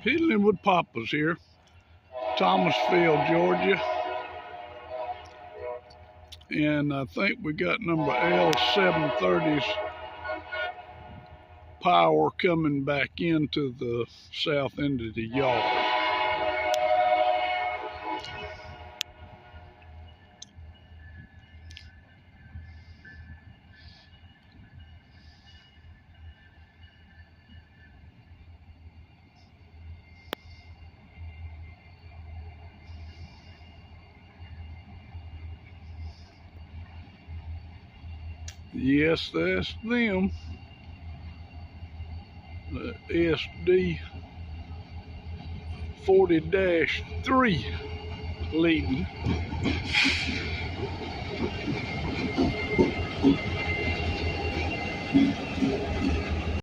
Piddling with Papa's here, Thomasville, Georgia. And I think we got number L730's power coming back into the south end of the yard. Yes, that's them. The SD40-3 leading.